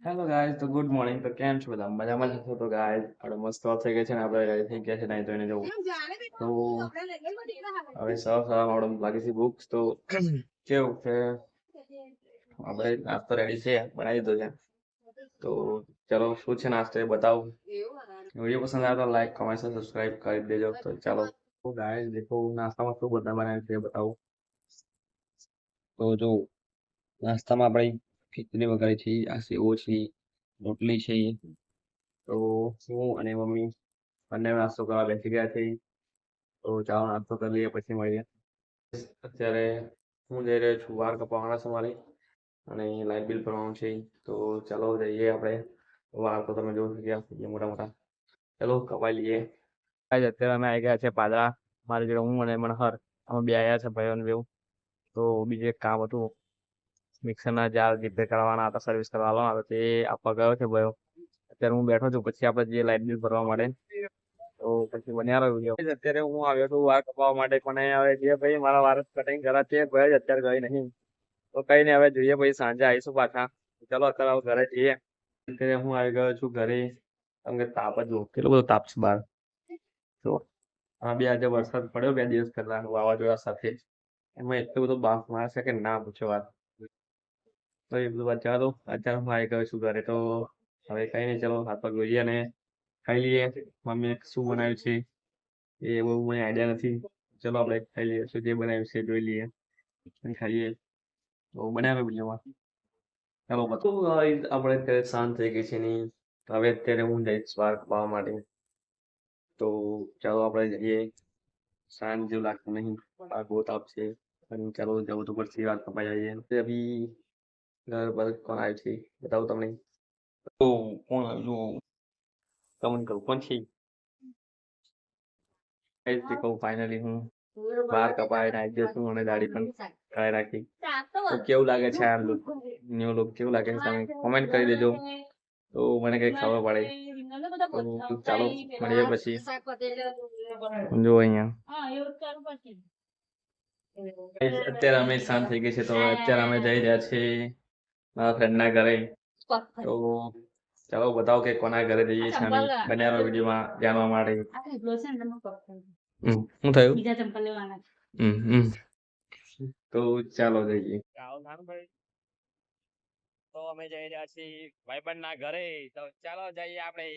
Hello guys, તો good morning. તો કેમ છો બધા? મજામાં જ હશો? તો ગાઈઝ આપણે મસ્ત ઓફ થઈ ગઈ છે ને આપણે રેડી થઈ ગયા છે નહીં તો એને જવું. તો હવે સવારમાં આપણે લાગી છે બુક્સ. તો કેવું કે આપણે નાસ્તો રેડી છે, બનાવી દીધો છે. તો ચલો શું છે નાસ્તો એ બતાવું. વિડીયો પસંદ આવે તો લાઈક કમેન્ટ સબસ્ક્રાઇબ કરી દેજો. તો ચાલો. તો ગાઈઝ દેખો નાસ્તામાં શું બધા બનાવ્યું છે એ બતાવું. તો જો નાસ્તામાં આપણે ખીચડી વઘારી છે, આ સેવો છે, રોટલી છે. તો હું અને મમ્મી બંને નાસ્તો કરવા બેસી ગયા છે. તો ચાલો નાસ્તો કરી લઈએ પછી મળીએ. અત્યારે હું જઈ રહ્યો છું, વાળ કપાવવાના છે મારે અને લાઇટ બિલ ભરવાનું છે. તો ચાલો જઈએ આપણે. વાળ તો તમે જોઈ શક્યા છે મોટા મોટા. ચાલો કપાઈ લઈએ. આજે અત્યારે અમે આવી ગયા છે પાદરા. મારી જોડે હું અને મનહર અમે બે આવ્યા છે ભાઈઓને બેવું. તો બીજું એક કામ હતું, મિક્સરના જાર રિપેર કરવાના હતા, સર્વિસ કરવાના હતા, તે આપવા ગયો છે ભાઈઓ. અત્યારે હું બેઠો છું, પછી આપણે જે લાઇટ બિલ ભરવા માટે. તો પછી બન્યા રહ્યો વિડીયો. અત્યારે હું આવ્યો છું વાળ કપાવવા માટે, પણ હવે જે ભાઈ મારા વાળ કટિંગ કરા તે ભાઈ જ અત્યારે ગઈ નહીં. તો કઈ નહીં, હવે જોઈએ ભાઈ સાંજે આવીશું પાછા. ચલો અત્યારે હવે ઘરે જઈએ. અત્યારે હું આવી ગયો છું ઘરે. કેમ કે તાપ જ જો કેટલો બધો તાપ છે બહાર. તો આ બે આજે વરસાદ પડ્યો 2 દિવસ પહેલા વાવાઝોડા સાથે. એમાં એટલો બધો બાફ મારશે કે ના પૂછો વાત. તો એ બધું વાત જવા દો. અત્યારે હું આવી ગયો છું ઘરે. તો હવે કઈ નહીં, ચલો હાથ પગ ધોઈએ અને ખાઈ લઈએ. મમ્મીએ શું બનાવ્યું છે એ બહુ મને આઈડિયા નથી. ચલો આપણે ખાઈ લઈએ. શું જે બનાવ્યું છે એ જોઈ લઈએ અને ખાઈએ. તો બનાવે બીજામાં. ચાલો બધું આપણે અત્યારે શાંત થઈ ગઈ છે ની. હવે અત્યારે હું જઈશ વાળ કપાવવા માટે. તો ચાલો આપણે જઈએ. શાંત જેવું લાગતું નહીં, બહુ તાપ છે. અને ચાલો જવું તો પડશે, વાત કપાઈ જઈએ. અભી ઘર પર કોણ આવ્યું છે બતાવું તમને. તો કોણ આવ્યું કમેન્ટ કરું કોણ છે. કહું ફાઇનલી હું બાર કપાઈને આવી ગયો છું અને દાઢી પણ કરાવી રાખી. તો કેવું લાગે છે આ લુક, ન્યુ લુક કેવું લાગે છે તમે કોમેન્ટ કરી દેજો. તો મને કઈ ખબર પડે. તો ચાલો મળીએ પછી. જો અહીંયા અત્યારે અમે શાંત થઈ ગઈ છે. તો અત્યારે અમે જઈ રહ્યા છીએ મારા ફ્રેન્ડના ઘરે. તો ચાલો બતાવો કે કોના ઘરે જઈએ છીએ અમે. બન્યા વિડીયોમાં જાણવા માટે. શું થયું? તો ચાલો જઈએ. તો અમે જઈ રહ્યા છીએ ભાઈબંધ ના ઘરે. તો ચાલો જઈએ આપણે.